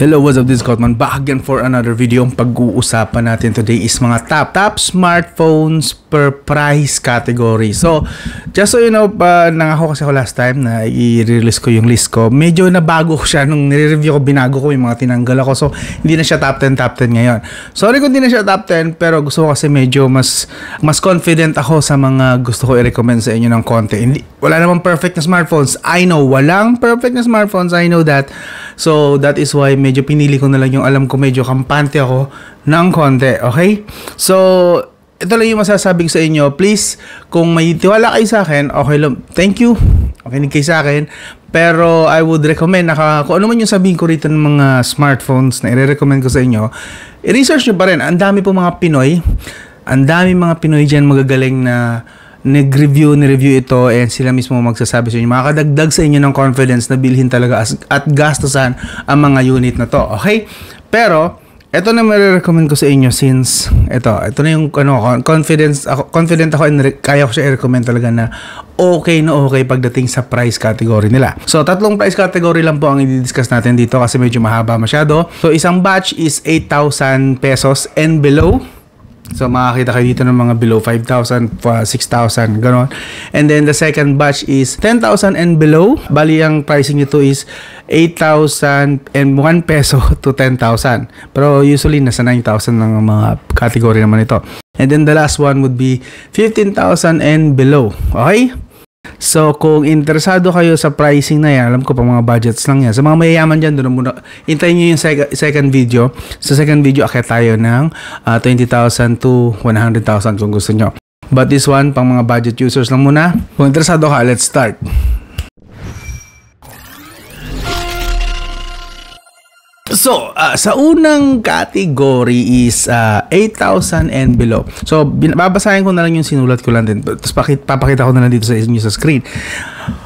Hello, what's up? This is Cotman back again for another video. Ang pag-uusapan natin today is mga top smartphones per price category. So, just so you know, nangako kasi ako last time na i-release ko yung list ko. Medyo nabago ko siya nung nire-review ko, binago ko yung mga tinanggal ako. So, hindi na siya top 10 ngayon. Sorry kung hindi na siya top 10, pero gusto ko kasi medyo mas confident ako sa mga gusto ko i-recommend sa inyo ng konti. Wala namang perfect na smartphones. I know, walang perfect na smartphones. I know that. So, that is why medyo pinili ko na lang yung alam ko medyo kampante ako ng konti. Okay? So, ito lang yung masasabi ko sa inyo. Please, kung may tiwala kayo sa akin, okay lang. Thank you. Okay kayo sa akin. Pero, I would recommend kung ano man yung sabihin ko rito ng mga smartphones na i-recommend ko sa inyo, i-research nyo pa rin. Ang dami po mga Pinoy. Ang dami mga Pinoy dyan magagaling na nireview ito and sila mismo magsasabi sa inyo, makakadagdag sa inyo ng confidence na bilhin talaga at gastusan ang mga unit na to. Okay? Pero, ito na marirecommend ko sa inyo since ito na yung confident ako and kaya ko siya i-recommend talaga na okay pagdating sa price category nila. So, tatlong price category lang po ang i-discuss natin dito kasi medyo mahaba masyado. So, isang batch is 8,000 pesos and below. So, makakita kayo dito ng mga below 5,000, 6,000, gano'n. And then, the second batch is 10,000 and below. Bali, ang pricing nito is 8,001 peso to 10,000. Pero, usually, nasa 9,000 ng mga category naman ito. And then, the last one would be 15,000 and below. Okay? So, kung interesado kayo sa pricing na yan, alam ko pa mga budgets lang yan. Sa mga mayayaman dyan, doon muna, hintayin nyo yung second video. Sa second video, akit tayo ng 20,000 to 100,000 kung gusto nyo. But this one, pang mga budget users lang muna. Kung interesado ka, let's start. So, sa unang category is 8,000 and below. So, babasahin ko na lang yung sinulat ko lang din. Tapos papakita ko na lang dito sa inyo sa screen.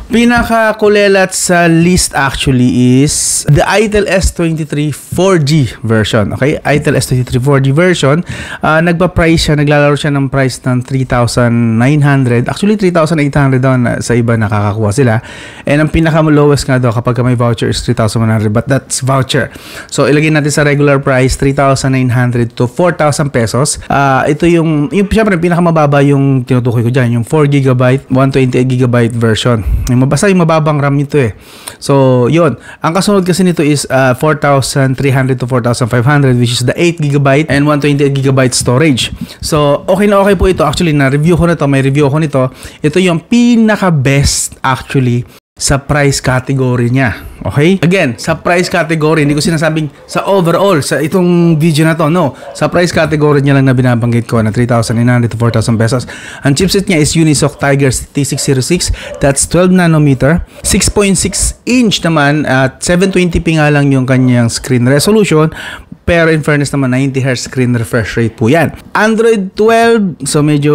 Pinakakulelat sa list actually is the ITEL S23 4G version. Okay? ITEL S23 4G version. Nagpa-price siya, naglalaro siya ng price ng 3,900. Actually, 3,800 daw sa iba nakakakuha sila. And ang pinaka-lowest nga daw kapag may voucher is 3,100. But that's voucher. So, ilagay natin sa regular price, 3,900 to 4,000 pesos. Ito yung siyempre, pinakamababa yung tinutukoy ko dyan. Yung 4GB, 128GB version. Basta yung mababang RAM nito eh. So, yun. Ang kasunod kasi nito is 4,300 to 4,500 which is the 8GB and 128GB storage. So, okay na okay po ito. Actually, na-review ko na to. May review ko nito. Ito yung pinaka-best actually sa price category niya. Okay? Again, sa price category, hindi ko sinasabing sa overall, sa itong video na to, no. Sa price category niya lang na binabanggit ko na 3,900 to 4,000 pesos. Ang chipset niya is Unisoc Tiger T606. That's 12 nanometer. 6.6 inch naman at 720p nga lang yung kanyang screen resolution. Pero in fairness naman, 90Hz screen refresh rate po yan. Android 12, so medyo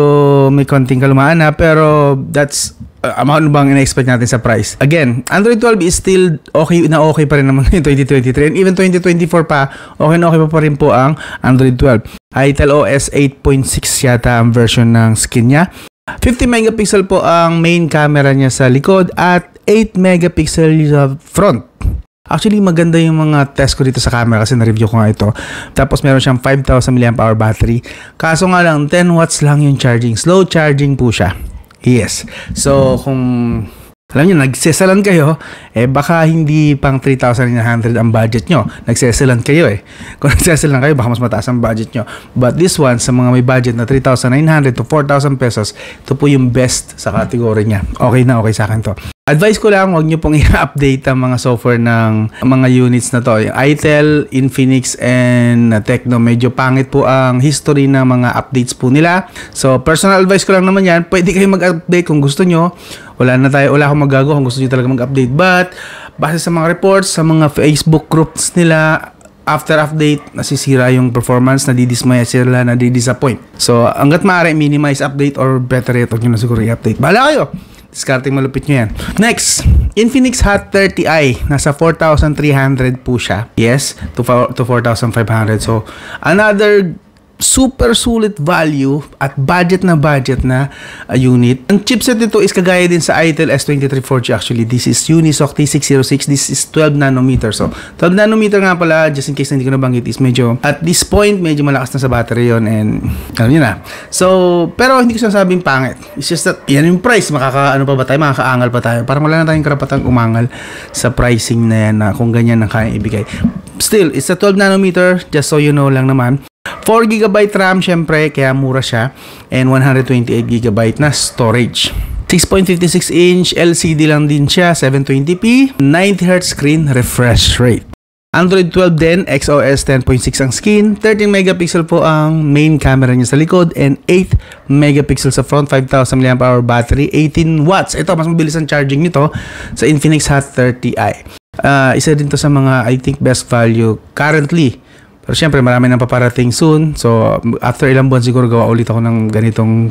may konting kalumaan na, pero that's ano bang ina-expect natin sa price? Again, Android 12 is still okay pa rin naman in 2023 and even 2024 pa, okay pa rin po ang Android 12. ITEL OS 8.6 yata ang version ng skin niya. 50 megapixel po ang main camera niya sa likod at 8 megapixel sa front. Actually, maganda yung mga test ko dito sa camera kasi na-review ko nga ito. Tapos meron siyang 5,000 mAh battery. Kaso nga lang, 10 watts lang yung charging. Slow charging po siya. Yes. So, kung alam nyo, nagseselan kayo, baka hindi pang 3,900 ang budget nyo. Nagseselan kayo eh. Kung nagseselan kayo, baka mas mataas ang budget nyo. But this one, sa mga may budget na 3,900 to 4,000 pesos, ito po yung best sa category niya. Okay na okay sa akin to. Advice ko lang, huwag nyo pong i-update ang mga software ng mga units na to. Yung ITEL, Infinix, and Tecno. Medyo pangit po ang history ng mga updates po nila. So, personal advice ko lang naman yan. Pwede kayo mag-update kung gusto nyo. Wala akong magagawa kung gusto nyo talaga mag-update. But, base sa mga reports, sa mga Facebook groups nila, after update, nasisira yung performance, nadidismaya sila, nadidisappoint. So, hanggat maaari, minimize update or better yet, huwag nyo na siguro i-update. Bahala kayo! Discarding malupit nyo yan. Next, Infinix Hot 30i. Nasa 4,300 po siya. Yes, to 4,500. So, another super sulit value at budget na unit. Ang chipset nito is kagaya din sa Itel S23 4G actually. This is Unisoc T606. This is 12 nanometer. So, 12 nanometer nga pala, just in case na hindi ko nabanggit, is medyo, at this point, medyo malakas na sa battery yon, and alam nyo na. So, pero hindi ko sinasabing pangit. It's just that, yan yung price. Makakaangal pa tayo. Parang wala na tayong karapatang umangal sa pricing na yan na kung ganyan ang kaya ibigay. Still, it's a 12 nanometer, just so you know lang naman. 4GB RAM syempre, kaya mura siya, and 128GB na storage. 6.56 inch LCD lang din siya, 720p, 90Hz screen refresh rate. Android 12 din, XOS 10.6 ang skin, 13 megapixel po ang main camera niya sa likod, and 8 megapixel sa front, 5,000 mAh battery, 18 watts. Ito, mas mabilis ang charging nito sa Infinix Hot 30i. Isa din to sa mga, I think, best value currently. Pero syempre, marami nang paparating soon. So, after ilang buwan siguro gawa ulit ako ng ganitong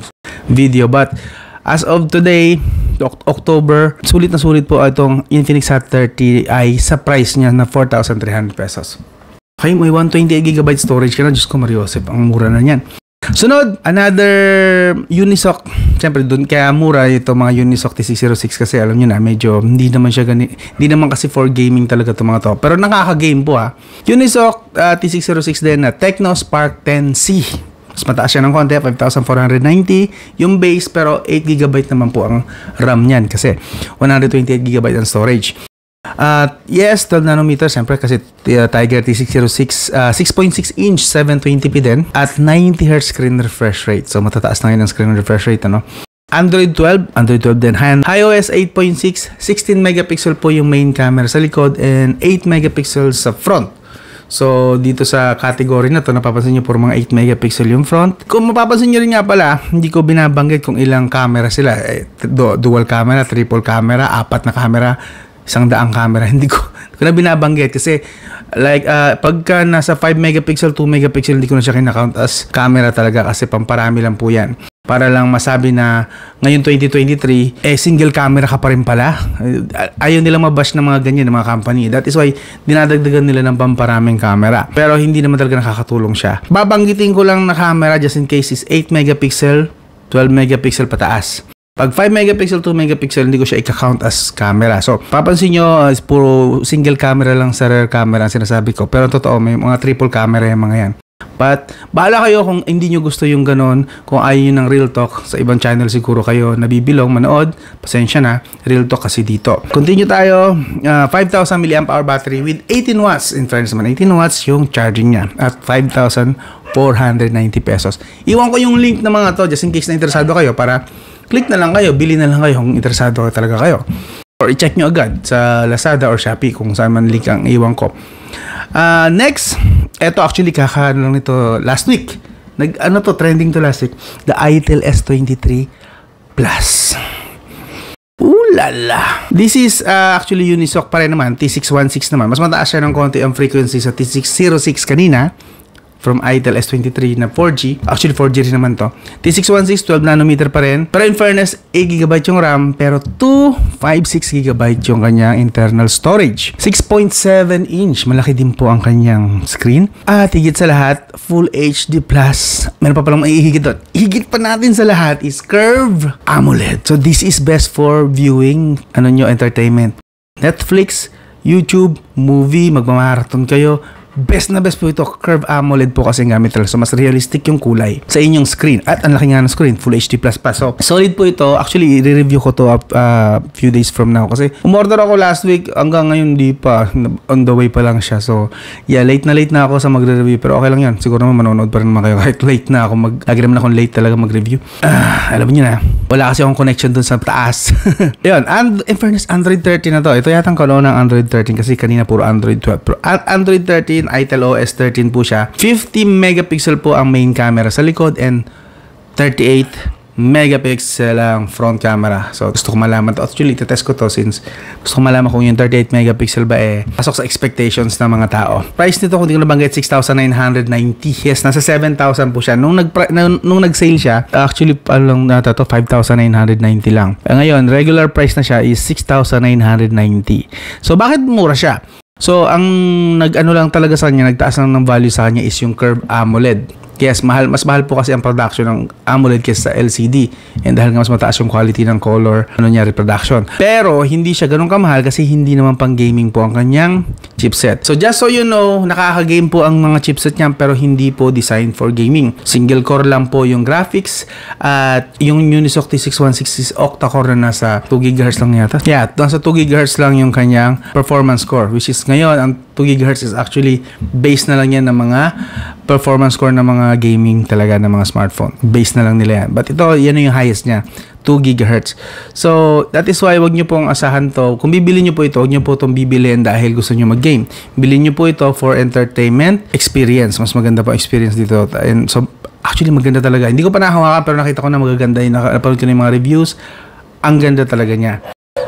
video. But, as of today, October, sulit na sulit po itong Infinix Hot 30i sa price niya na 4,300 pesos. Okay, may 128GB storage ka na. Diyos ko, Mariosep, ang mura na yan. Sunod, another Unisoc. Siyempre, dun kaya mura ito mga Unisoc T606 kasi alam nyo na, medyo hindi naman siya hindi naman kasi for gaming talaga ito mga to. Pero nakaka-game po ha. Unisoc T606 din na Tecno Spark 10C. Mas mataas siya ng konti, 5,490 yung base, pero 8GB naman po ang RAM niyan kasi 128GB ang storage. Yes, 12 nanometer siyempre kasi Tiger T606 6.6 inch 720p din at 90Hz screen refresh rate. So matataas na yun ang screen refresh rate, ano? Android 12 din. iOS 8.6, 16 megapixel po yung main camera sa likod and 8 megapixels sa front. So, dito sa category na to, napapansin nyo puro mga 8 megapixel yung front. Kung mapapansin nyo rin nga pala, hindi ko binabanggit kung ilang camera sila. Dual camera, triple camera, 4 na camera, 100 camera. Hindi ko na binabanggit kasi like pagka nasa 5 megapixel, 2 megapixel, hindi ko na siya kinakount as camera talaga kasi pamparami lang po yan. Para lang masabi na ngayon 2023, single camera ka pa rin pala. Ayaw nilang mabash ng mga ganyan ng mga company. That is why dinadagdagan nila ng pamparaming camera. Pero hindi naman talaga nakakatulong siya. Babanggitin ko lang na camera just in case is 8 megapixel, 12 megapixel pataas. Pag 5 megapixel, 2 megapixel, hindi ko siya i-count as camera. So, papansin nyo, puro single camera lang sa rear camera ang sinasabi ko. Pero totoo, may mga triple camera yung mga yan. But, bahala kayo kung hindi nyo gusto yung ganon. Kung ayaw nyo ng Real Talk, sa ibang channel siguro kayo nabibilong, manood. Pasensya na, Real Talk kasi dito. Continue tayo, 5,000 mAh battery with 18 watts. In fairness naman, 18 watts yung charging niya at 5,490 pesos. Iwan ko yung link ng mga to just in case na interesado kayo para click na lang kayo, bili na lang kayo kung interesado talaga kayo. Or i-check nyo agad sa Lazada or Shopee kung saan man link ang iwan ko. Next, eto actually kakaano lang nito last week. Trending to last week. The Itel S23 Plus. Ulala! This is actually Unisoc pa rin naman, T616 naman. Mas mataas siya ng konti ang frequency sa T606 kanina. From Itel S23 na 4G. Actually, 4G rin naman to. T616, 12 nanometer pa rin. Pero in fairness, 8GB yung RAM, pero 256GB yung kanyang internal storage. 6.7 inch, malaki din po ang kanyang screen. At higit sa lahat, Full HD+. Meron pa palang maihigit doon. Higit pa natin sa lahat is Curve AMOLED. So this is best for viewing, entertainment. Netflix, YouTube, movie, magmamarathon kayo. Best na best po ito, Curve AMOLED po kasi gamit talaga. So, mas realistic yung kulay sa inyong screen. At ang laki nga ng screen, Full HD++. So, solid po ito. Actually, i-review ko to few days from now. Kasi, umorder ako last week. Hanggang ngayon, di pa. On the way pa lang siya. So, yeah, late na ako sa magre-review. Pero okay lang yan. Siguro naman manonood pa rin naman kayo. Kahit late na ako. Lagi naman akong late talaga mag-review. Alam niyo na. Wala kasi akong connection dun sa taas. Yun. And, in fairness, Android 13 na to. Ito yatang kalon ng Android 13 kasi kanina puro Android 12. Pero Android 13, Itel OS 13 po siya. 50 megapixel po ang main camera sa likod and 38 megapixel ang front camera. So, gusto ko malaman to. Actually, test ko to since gusto ko malaman kung yung 38 megapixel ba pasok sa expectations ng mga tao. Price nito, kung di ko nabanggit, 6,990. Yes, nasa 7,000 po siya. Nung nag-sale siya, actually, 5,990 lang. Ngayon, regular price na siya is 6,990. So, bakit mura siya? So, ang nag-ano lang talaga sa kanya, nagtaas lang ng value sa kanya is yung Curve AMOLED. Yes, mas mahal po kasi ang production ng AMOLED kaysa sa LCD. And dahil nga mas mataas yung quality ng color, reproduction. Pero, hindi siya ganun kamahal kasi hindi naman pang gaming po ang kanyang chipset. So, just so you know, nakaka-game po ang mga chipset niya pero hindi po designed for gaming. Single core lang po yung graphics at yung Unisoc T616 is octa-core na nasa 2 GHz lang yata. Yeah, nasa 2 GHz lang yung kanyang performance core, which is ngayon, ang 2 GHz is actually base na lang yan ng mga performance core ng mga gaming talaga ng mga smartphone. Base na lang nila yan. But ito, yan yung highest niya. 2 GHz. So, that is why wag nyo pong asahan to. Kung bibili nyo po ito, wag nyo po itong bibiliin dahil gusto nyo mag-game. Bilhin nyo po ito for entertainment experience. Mas maganda po experience dito. And so, actually maganda talaga. Hindi ko pa nakahawakan pero nakita ko na magaganda. Napanood ko na yung mga reviews. Ang ganda talaga niya.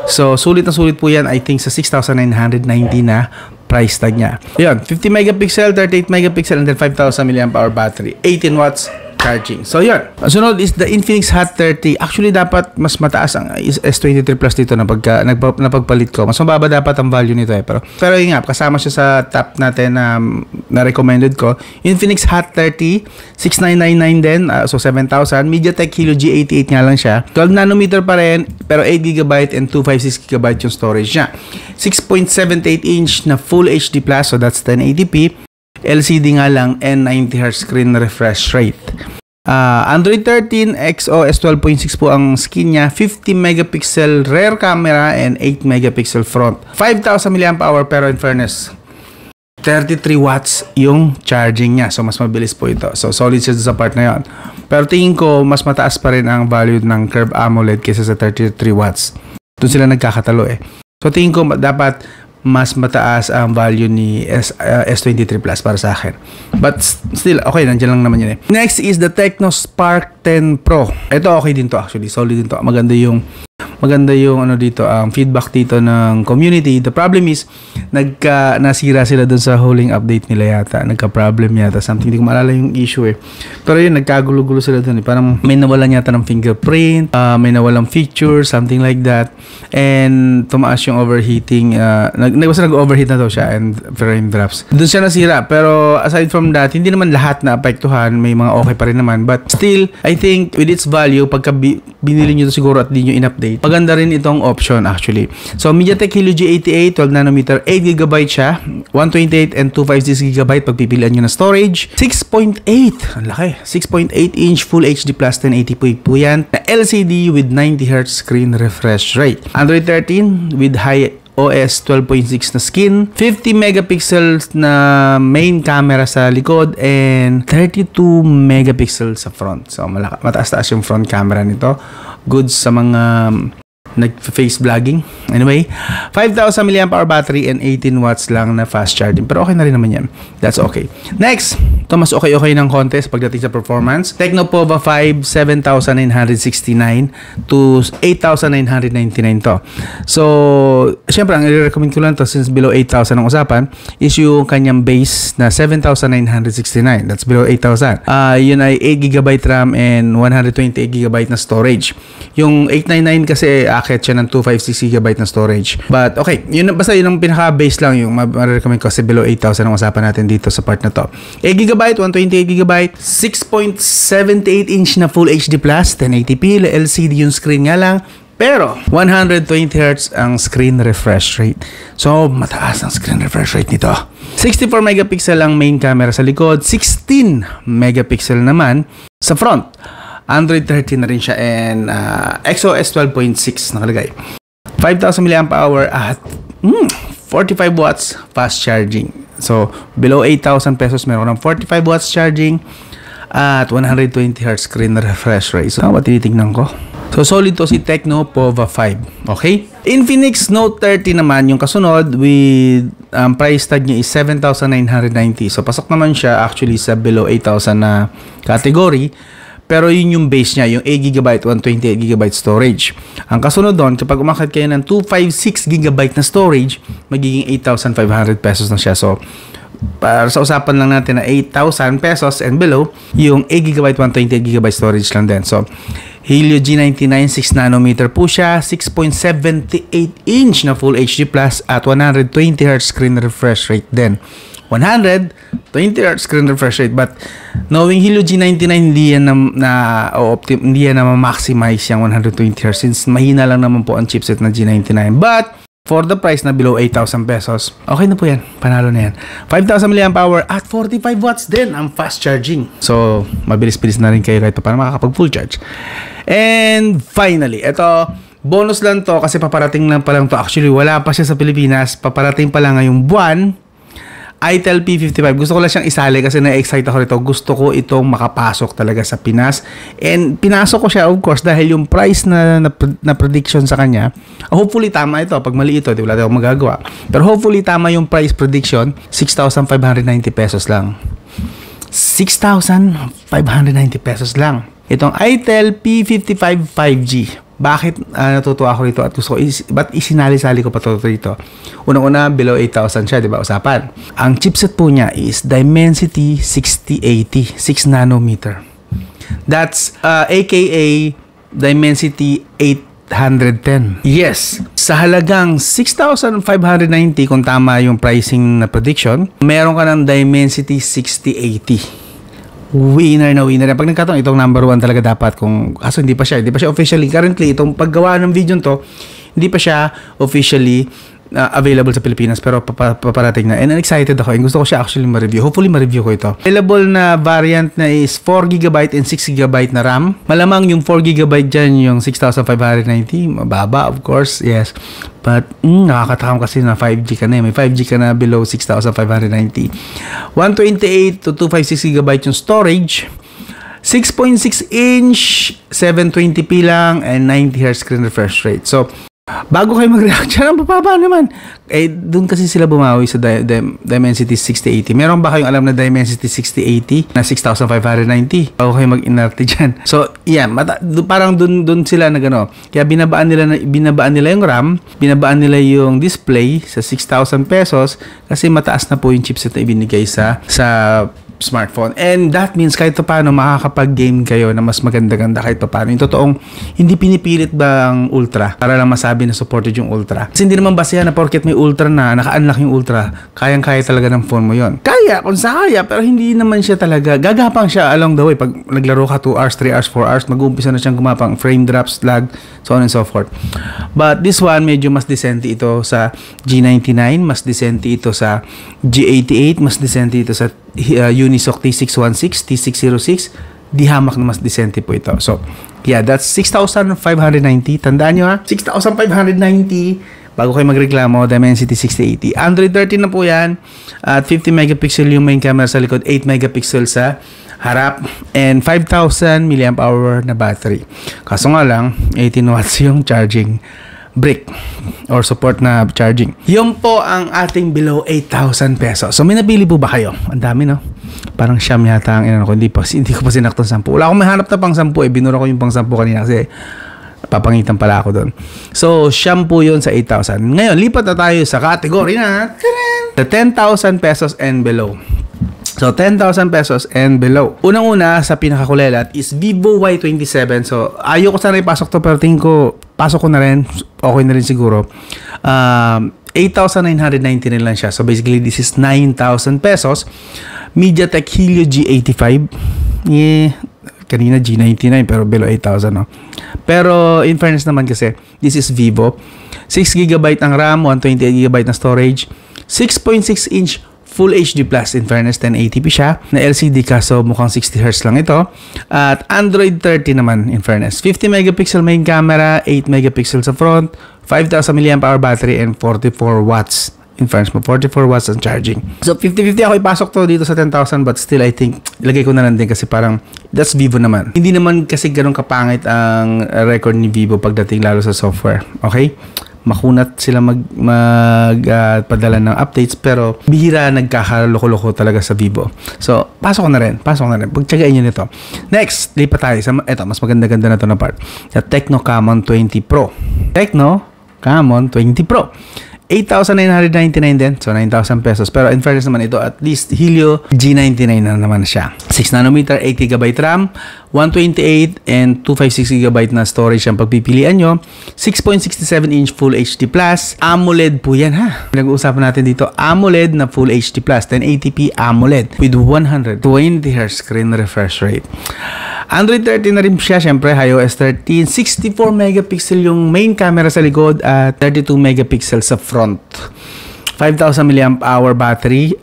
So, sulit na sulit po yan. I think sa 6,990 na price tag niya. Ayan, 50 megapixel, 38 megapixel, and then 5,000 mAh battery. 18 watts charging. So, yun. Sunod is the Infinix Hot 30. Actually, dapat mas mataas ang S23 Plus dito na napagpalit ko. Mas mababa dapat ang value nito eh. Pero yun nga, kasama siya sa top natin na recommended ko. Infinix Hot 30, 6999 din. So, 7,000. MediaTek Helio G88 nga lang siya. 12 nanometer pa rin, pero 8GB and 256GB yung storage niya. 6.78 inch na Full HD Plus, so that's 1080p. LCD nga lang and 90Hz screen refresh rate. Android 13 XOS 12.6 po ang skin niya, 50 megapixel rear camera and 8 megapixel front. 5,000 mAh pero in fairness 33 watts yung charging niya. So mas mabilis po ito. So solid siya sa part na yon. Pero tingin ko mas mataas pa rin ang value ng Curve AMOLED kaysa sa 33 watts. Doon sila nagkakatalo eh. So tingin ko dapat mas mataas ang value ni S23 Plus para sa akin. But still, okay, nandiyan lang naman yun eh. Next is the Tecno Spark 10 Pro. Ito okay din to actually. Solid din to. Maganda yung ano dito, feedback dito ng community. The problem is, nasira sila dun sa huling update nila yata. Nagka-problem yata. Something, hindi ko maalala yung issue eh. Pero yun, nagkagulo-gulo sila dun eh. Parang may nawalan yata ng fingerprint, may nawalang feature, something like that. And tumaas yung overheating. Nag-overheat na daw siya and frame drops. Dun siya nasira. Pero aside from that, hindi naman lahat na apektuhan. May mga okay pa rin naman. But still, I think with its value, pagka binili nyo ito siguro at di nyo in-update, maganda rin itong option actually. So, MediaTek Helio G88, 12 nanometer, 8GB siya, 128 and 256GB pagpipilian nyo na storage. 6.8, ang laki, 6.8 inch Full HD Plus 1080p po yan, na LCD with 90Hz screen refresh rate. Android 13 with high OS 12.6 na skin, 50 megapixels na main camera sa likod, and 32 megapixels sa front. So, mataas-taas yung front camera nito. Good sa mga nag-face vlogging. Anyway, 5,000 mAh battery and 18 watts lang na fast charging. Pero okay na rin naman yan. That's okay. Next, ito mas okay ng konti pagdating sa performance. Tecno Pova 5, 7,969 to 8,999 to. So, syempre, ang i-recommend ko lang to since below 8,000 ang usapan is yung kanyang base na 7,969. That's below 8,000. Yun ay 8GB RAM and 128GB na storage. Yung 899 kasi akit siya ng 256GB na storage. But okay, basta yun ang pinaka-base lang yung ma-recommend ko kasi below 8,000 ang usapan natin dito sa part na to. 8GB, 128GB, 6.78 inch na Full HD Plus, 1080p, LCD yung screen nga lang. Pero 120Hz ang screen refresh rate. So, mataas ang screen refresh rate nito. 64 megapixel ang main camera sa likod, 16 megapixel naman sa front. Android 13 na rin siya and XOS 12.6 nakalagay. 5,000 mAh at 45 watts fast charging. So, below 8,000 pesos meron ng 45 watts charging at 120Hz screen refresh rate. So, tinitingnan ko. So, solid to si Tecno Pova 5. Okay? Infinix Note 30 naman yung kasunod with price tag niya is 7,990. So, pasok naman siya actually sa below 8,000 na category. Pero yun yung base niya, yung 8GB, 128GB storage. Ang kasunod doon, kapag umakyat kayo ng 256GB na storage, magiging 8,500 pesos na siya. So, para sa usapan lang natin na 8,000 pesos and below, yung 8GB, 128GB storage lang din. So, Helio G99, 6 nanometer po siya, 6.78 inch na Full HD Plus at 120Hz screen refresh rate din. 100, 20Hz screen refresh rate. But knowing Helio G99, hindi yan hindi yan na ma-maximize yung 120Hz since mahina lang naman po ang chipset na G99. But for the price na below 8,000 pesos, okay na po yan. Panalo na yan. 5,000 mAh at 45 watts din ang fast charging. So, mabilis-bilis na rin kayo kahit pa paano makakapag full charge. And finally, ito, bonus lang to kasi paparating lang pa lang to. Actually, wala pa siya sa Pilipinas. Paparating pa lang ngayong buwan. ITEL P55. Gusto ko lang siyang isali kasi na-excite ako rito. Gusto ko itong makapasok talaga sa Pinas. And pinasok ko siya, of course, dahil yung price na prediction sa kanya, hopefully tama ito. Pag mali ito, di wala tayong magagawa. Pero hopefully tama yung price prediction, 6,590 pesos lang. 6,590 pesos lang. Itong ITEL P55 5G. Bakit natutuwa ako rito at gusto ko ba't isinali-sali ko pa ito rito? Unang-una, below 8,000 siya, di ba? Usapan. Ang chipset po niya is Dimensity 6080, 6 nanometer. That's aka Dimensity 810. Yes, sa halagang 6,590 kung tama yung pricing na prediction, meron ka ng Dimensity 6080. Winner na winner. Pag nagkataon, itong number 1 talaga dapat kung kaso hindi pa siya officially currently itong paggawa ng video to, hindi pa siya officially available sa Pilipinas pero paparating na. And excited ako and gusto ko siya actually ma-review. Hopefully ma-review ko ito. Available na variant na is 4GB and 6GB na RAM. Malamang yung 4GB dyan yung 6,590. Mababa of course. Yes. But nakakatakam kasi na 5G ka na. May 5G ka na below 6,590. 128 to 256GB yung storage. 6.6 inch 720p lang and 90Hz screen refresh rate. So bago kayo mag-react dyan, ang bababa naman. Doon kasi sila bumawi sa Dimensity 6080. Meron ba kayong alam na Dimensity 6080 na 6,590? Bago kayo mag-inerte dyan. So, yan. Parang doon sila nagano. Kaya binabaan nila yung RAM, binabaan nila yung display sa 6,000 pesos kasi mataas na po yung chipset na ibinigay sa smartphone. And that means kahit paano makakapag-game kayo na mas maganda-ganda kahit paano. Yung totoong hindi pinipilit ba ang Ultra para lang masabi na supported yung Ultra. Kasi hindi naman basihan na porket may Ultra na, naka-unlock yung Ultra, kayang-kaya talaga ng phone mo yon. Kaya, kung sa kaya, pero hindi naman siya talaga. Gagapang siya along the way. Pag naglaro ka 2 hours, 3 hours, 4 hours, mag-uumpisa na siyang gumapang. Frame drops, lag, so on and so forth. But this one, medyo mas decente ito sa G99, mas decente ito sa G88, mas decente ito sa Unisoc T616, T606, di hamak na mas decente po ito. So, yeah, that's 6,590. Tandaan nyo ha, 6,590 bago kayo magreklamo, Dimensity 6080. Android 13 na po yan. At 50 megapixel yung main camera sa likod, 8 megapixel sa harap, and 5,000 mAh na battery. Kaso nga lang, 18 watts yung charging brick or support na charging. Yun po ang ating below 8,000 pesos. So may napili po ba kayo? Ang dami no? Parang siyam yata ang inano ko. Hindi ko pa sinaktong 10. Wala akong mahanap na pang 10 binura ko yung pang 10 kanina kasi papangitan pala ako doon. So siyam po yun sa 8,000. Ngayon, lipat na tayo sa kategory na the 10,000 pesos and below. So, 10,000 pesos and below. Unang-una sa pinakakulelat is Vivo Y27. So, ayoko sana ipasok to pero tingin ko, pasok ko na rin. Okay na rin siguro. 8,999 lang siya. So, basically, this is 9,000 pesos. MediaTek Helio G85. Kanina G99 pero below 8,000. No? Pero, in fairness naman kasi, this is Vivo. 6GB ang RAM, 128GB na storage. 6.6 inch Full HD Plus, in fairness, 1080p siya. Na LCD kaso mukhang 60Hz lang ito. At Android 30 naman, in fairness. 50 megapixel main camera, 8 megapixel sa front, 5,000 mAh battery, and 44 watts. In fairness mo, 44 watts ang charging. So, 50-50 ako ipasok to dito sa 10,000 but still, I think, ilagay ko na lang din kasi parang, that's Vivo naman. Hindi naman kasi ganun kapangit ang record ni Vivo pagdating lalo sa software. Okay? Makunat sila padala ng updates pero bihira nagkakaloko-loko talaga sa Vivo. So, pasok ko na rin. Pagtsagain nyo nito. Next, lipat tayo sa eto, mas maganda-ganda na to na part. Sa Tecno Camon 20 Pro. Tecno Camon 20 Pro. 8,999 din. So, 9,000 pesos. Pero in fairness naman ito, at least Helio G99 na naman siya. 6 nanometer, 8GB RAM, 128 and 256GB na storage ang pagpipilian nyo. 6.67-inch Full HD Plus. AMOLED po yan ha. Pinag-uusapan natin dito, AMOLED na Full HD Plus. 1080p AMOLED with 120Hz screen refresh rate. Android 13 na rin siya, syempre, iOS 13. 64 megapixel yung main camera sa likod at 32 megapixel sa front. 5,000 mAh battery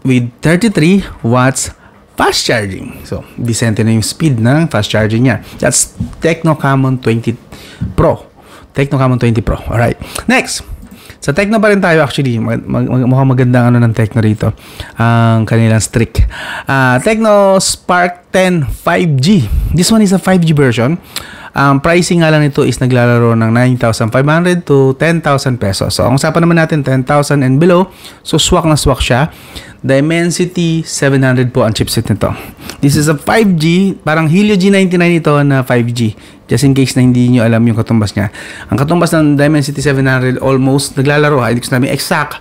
with 33 watts fast charging. So, decent na yung speed ng fast charging niya. That's Tecno Camon 20 Pro. Tecno Camon 20 Pro. Alright. Next. Sa Tecno pa rin tayo actually. Mukhang magandang ano ng Tecno rito. Ang kanilang streak. Tecno Spark 10 5G. This one is a 5G version. Pricing nga lang nito is naglalaro ng 9,500 to 10,000 pesos. So, ang usapan naman natin, 10,000 and below. So, swak na swak siya. Dimensity 700 po ang chipset nito. This is a 5G, parang Helio G99 ito na 5G. Just in case na hindi nyo alam yung katumbas niya. Ang katumbas ng Dimensity 700 almost naglalaro, hindi ko sinabi exact,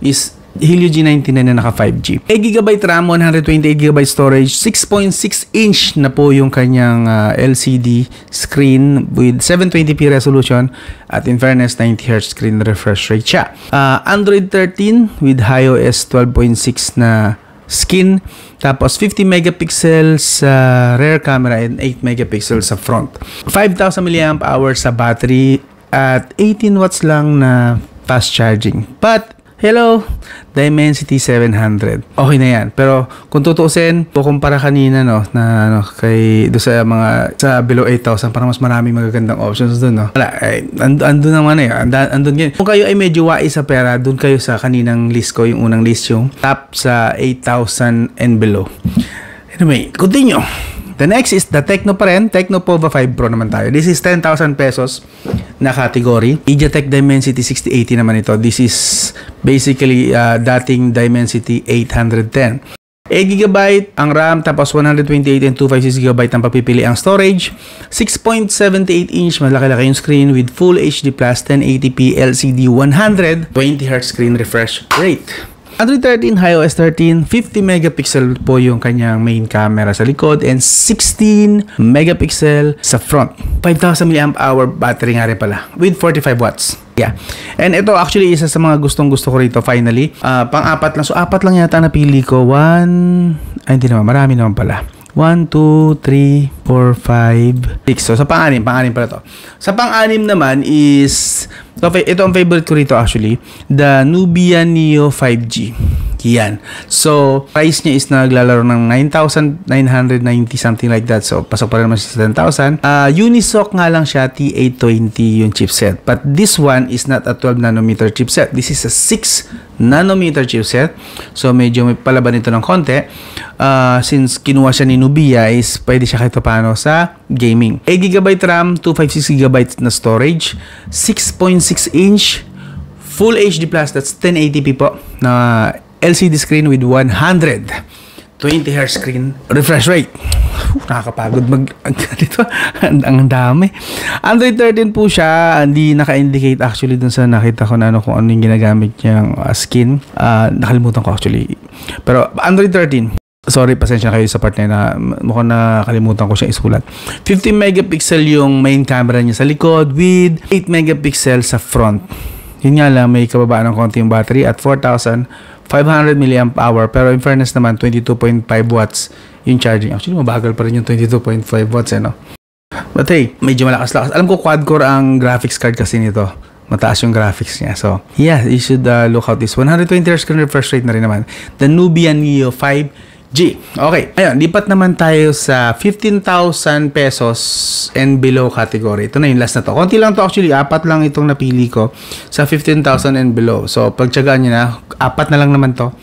is Helio G99 na naka 5G. 8GB RAM, 128GB storage, 6.6-inch na po yung kanyang LCD screen with 720p resolution at in fairness 90Hz screen refresh rate siya. Android 13 with iOS 12.6 na skin, tapos 50 megapixels sa rear camera and 8 megapixels sa front. 5,000 mAh sa battery at 18 watts lang na fast charging. But hello, Dimensity 700. Okay na yan. Pero kung tutuusin, kukumpara kanina no, na ano, kay do sa mga sa below 8,000, parang mas maraming magagandang options doon, no. Wala, andun naman eh. Andun yan. Kung kayo ay medyo wais sa pera, doon kayo sa kaninang list ko, yung unang list yung top sa 8,000 and below. Anyway, continue. The next is the Tecno pa rin. Tecno Pova 5 Pro naman tayo. This is 10,000 pesos na category. MediaTek Dimensity 6080 naman ito. This is basically dating Dimensity 810. 8GB ang RAM, tapos 128 and 256GB ang papipili ang storage. 6.78-inch, malaki-laki yung screen with Full HD Plus 1080p LCD 120Hz screen refresh rate. Android 13, iOS 13, 50 megapixel po yung kanyang main camera sa likod and 16 megapixel sa front. 5,000 mAh battery nga rin pala with 45 watts. Yeah. And ito actually isa sa mga gustong-gusto ko rito finally. Pang-apat lang. So, apat lang yata napili ko. Hindi naman. Marami naman pala. 1, 2, 3, 4, 5, 6. So, sa pang-anim pala to. Sa pang-anim naman is, so, ito ang favorite ko rito actually, the Nubia Neo 5G. Yan. So, price niya is naglalaro ng 9,990 something like that. So, pasok pa rin naman sa 10,000. Unisoc nga lang siya, T820 yung chipset. But this one is not a 12 nanometer chipset. This is a 6 nanometer chipset. So, medyo may palaban ito ng konti. Since kinuha siya ni Nubia is pwede siya kahit paano sa gaming. 8GB RAM, 256GB na storage, 6.6-inch Full HD Plus, that's 1080p po na LCD screen with 120Hz screen refresh rate. Nakakapagod dito. Ang dami. Android 13 po siya. Hindi naka-indicate actually dun sa nakita ko na kung ano yung ginagamit niyang skin. Nakalimutan ko actually. Pero Android 13. Sorry, pasensya kayo sa part na mukhang nakalimutan ko siya isulat. 50 megapixel yung main camera niya sa likod with 8 megapixel sa front. Yun nga lang, may kababaan ng konti yung battery at 4,500 mAh. Pero in fairness naman, 22.5 watts yung charging. Actually, mabagal pa rin yung 22.5 watts, no? But hey, medyo malakas-lakas. Alam ko, quad-core ang graphics card kasi nito. Mataas yung graphics niya. So, yeah, you should look out this. 120Hz screen refresh rate na rin naman. The Nubia Neo 5G. Okay. Ayun, lipat naman tayo sa 15,000 pesos and below category. Ito na yung last na to. Konti lang to actually. 4 lang itong napili ko sa 15,000 and below. So, pagtsagaan nyo na, 4 na lang naman to.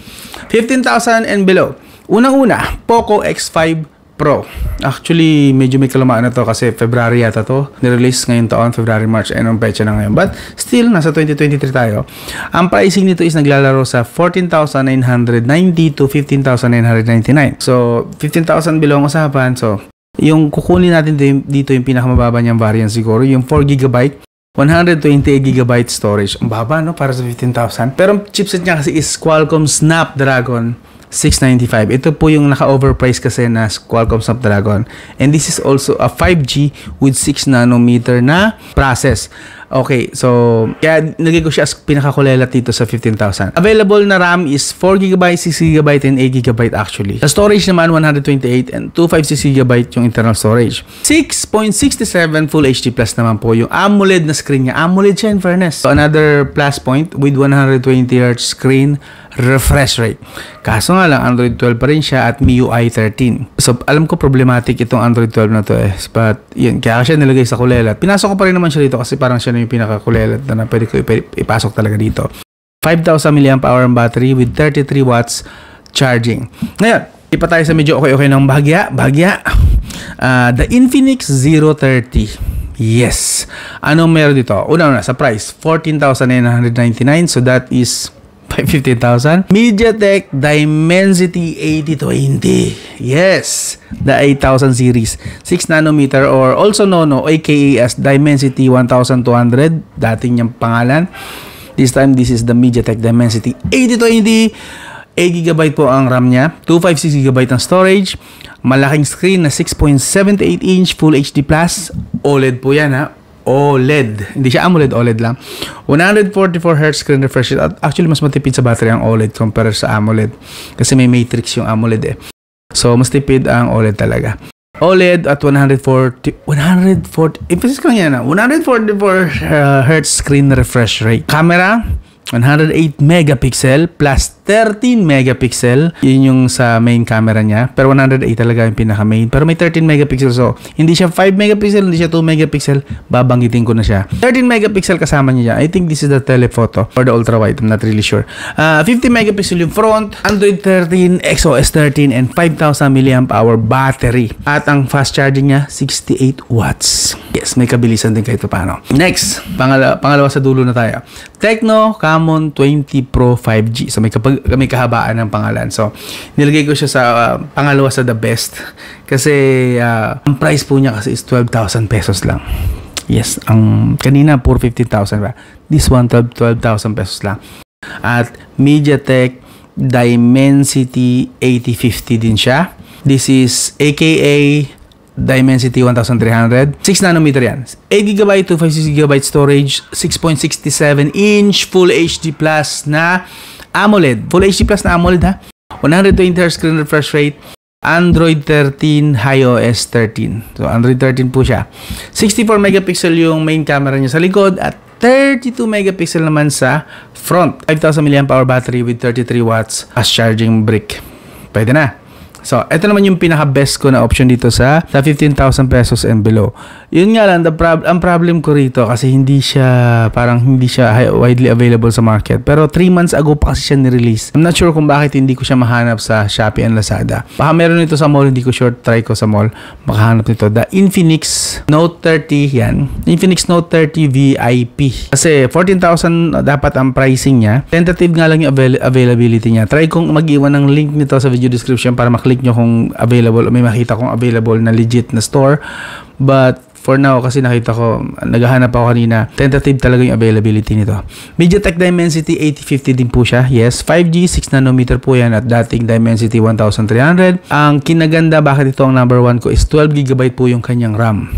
15,000 and below. Unang-una, Poco X5 Pro. Actually, medyo may kalamaan na to kasi February yata to. Nirelease ngayon taon, February, March. Ayun ang pecha na ngayon. But still, nasa 2023 tayo. Ang pricing nito is naglalaro sa 14,990 to 15,999. So, 15,000 below ang usapan. So, yung kukunin natin dito yung pinakamababa niyang variant siguro, yung 4GB 128GB storage. Ang baba, no? Para sa 15,000. Pero ang chipset niya kasi is Qualcomm Snapdragon 695. Ito po yung naka-overprice kasi na Qualcomm Snapdragon. And this is also a 5G with 6nm na process. Okay, so kaya nilagay ko siya as pinakakulelat dito sa 15,000. Available na RAM is 4GB, 6GB, and 8GB actually. Sa storage naman, 128 and 256GB yung internal storage. 6.67 Full HD Plus naman po yung AMOLED na screen niya. AMOLED siya in fairness. So another plus point with 120Hz screen refresh rate. Kaso nga lang, Android 12 pa rin siya at MIUI 13. So, alam ko problematic itong Android 12 na to eh. But, yun, kaya siya nilagay sa kulelat. Pinasok ko pa rin naman siya dito kasi parang siya na yung pinakakulelat na pwede ko ipasok talaga dito. 5,000 mAh ang battery with 33 watts charging. Ngayon, ipa tayo sa medyo okay ng bahagya. The Infinix 030. Yes. Anong meron dito? Una sa price, 14,999. So, that is 15,000. MediaTek Dimensity 8020. Yes, the 8000 series. 6nm or also known aka as Dimensity 1200. Dating niyang pangalan. This time, this is the MediaTek Dimensity 8020. 8GB po ang RAM niya. 256GB ang storage. Malaking screen na 6.78 inch Full HD Plus. OLED po yan ha. OLED. Hindi siya AMOLED, OLED lang. 144Hz screen refresh rate. Actually, mas matipid sa battery ang OLED compare sa AMOLED. Kasi may matrix yung AMOLED eh. So, mas tipid ang OLED talaga. OLED at 140, emphasis ko lang yan 144Hz screen refresh rate. Camera, 108 megapixel plus 13 megapixel. Yun yung sa main camera niya. Pero 108 talaga yung pinaka-main. Pero may 13 megapixel. So, hindi siya 5 megapixel, hindi siya 2 megapixel. Babanggitin ko na siya. 13 megapixel kasama niya. I think this is the telephoto or the ultra-wide. I'm not really sure. 50 megapixel yung front. Android 13, XOS 13, and 5,000 mAh battery. At ang fast charging niya, 68 watts. Yes, may kabilisan din kahit paano. Next, pangalawa sa dulo na tayo. Tecno Camon 20 Pro 5G. So, may kahabaan ng pangalan. So, nilagay ko siya sa pangalawa sa the best. Kasi, ang price po niya kasi is 12,000 pesos lang. Yes, ang kanina, puro 15,000 ba? This one, 12,000 pesos lang. At MediaTek Dimensity 8050 din siya. This is aka Dimensity 1300. 6nm yan. 8GB, 256GB storage, 6.67 inch Full HD Plus na AMOLED. Full HD Plus na AMOLED ha. 120Hz screen refresh rate. Android 13, iOS 13. So, Android 13 po siya. 64 megapixel yung main camera niya sa likod at 32 megapixel naman sa front. 5,000 mAh battery with 33 watts fast charging brick. Pwede na. So, ito naman yung pinaka-best ko na option dito sa 15,000 pesos and below. Yun nga lang, ang problem ko rito kasi hindi siya widely available sa market. Pero 3 months ago pa kasi siya ni-release. I'm not sure kung bakit hindi ko siya mahanap sa Shopee and Lazada. Baka meron nito sa mall, hindi ko sure, try ko sa mall. Makahanap nito. The Infinix Note 30, yan. Infinix Note 30 VIP. Kasi 14,000 dapat ang pricing niya. Tentative nga lang yung availability niya. Try kong mag-iwan ng link nito sa video description para maklik nyo kung available o may makita kong available na legit na store. But for now, kasi nakita ko, naghahanap ako kanina, tentative talaga yung availability nito. MediaTek Dimensity 8050 din po siya. Yes, 5G, 6nm po yan at dating Dimensity 1300. Ang kinaganda, bakit ito ang number 1 ko is 12GB po yung kanyang RAM.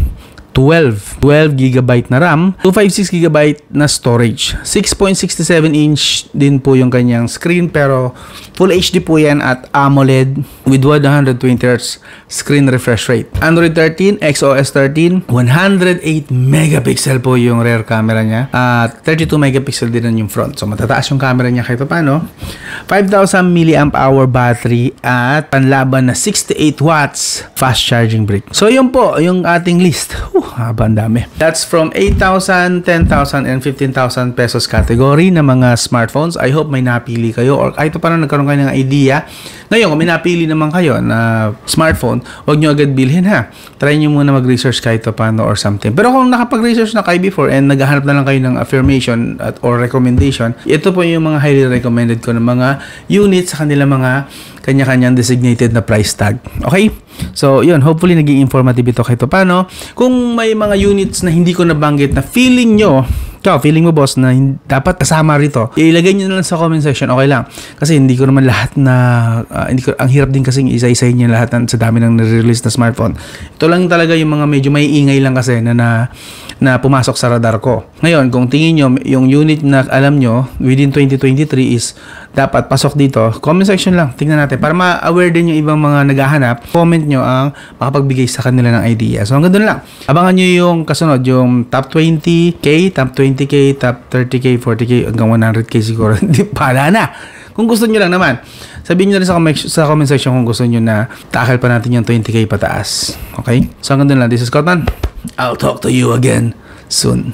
12GB na RAM, 256GB na storage. 6.67 inch din po yung kanyang screen pero Full HD po yan at AMOLED with 120Hz screen refresh rate. Android 13, XOS 13, 108 megapixel po yung rear camera niya at 32 megapixel din yung front. So matataas yung camera niya kahit paano. 5,000 mAh battery at panlaban na 68 watts fast charging brick. So yun po yung ating list. Haba, ang dami. That's from 8,000, 10,000, and 15,000 pesos category na mga smartphones. I hope may napili kayo or kahit pa nagkaroon kayo ng idea. Ngayon, kung may napili naman kayo na smartphone, huwag nyo agad bilhin ha. Try nyo muna mag-research kahit paano or something. Pero kung nakapag-research na kayo before and naghahanap na lang kayo ng affirmation or recommendation, ito po yung mga highly recommended ko ng mga units sa kanilang mga kanya-kanyang designated na price tag. Okay? So, yun. Hopefully, naging informative ito kahit paano. Kung may mga units na hindi ko nabanggit na feeling nyo, feeling mo boss na dapat kasama rito, ilagay nyo na lang sa comment section, okay lang. Kasi hindi ko naman lahat na, ang hirap din kasing isa-isahin nyo lahat sa dami ng nare-release na smartphone. Ito lang talaga yung mga medyo may ingay lang kasi na pumasok sa radar ko. Ngayon, kung tingin nyo, yung unit na alam nyo, within 2023 is dapat pasok dito, comment section lang, tingnan natin. Para ma-aware din yung ibang mga naghahanap, comment nyo ang makapagbigay sa kanila ng idea. So, hanggang doon lang. Abangan nyo yung kasunod, yung top 20K, top 20K, top 30K, 40K, hanggang 100K siguro. Hindi, pala na. Kung gusto nyo lang naman, sabihin nyo rin sa comment section kung gusto nyo na tackle pa natin yung 20K pataas. Okay? So, hanggang doon lang. This is Cotman. I'll talk to you again soon.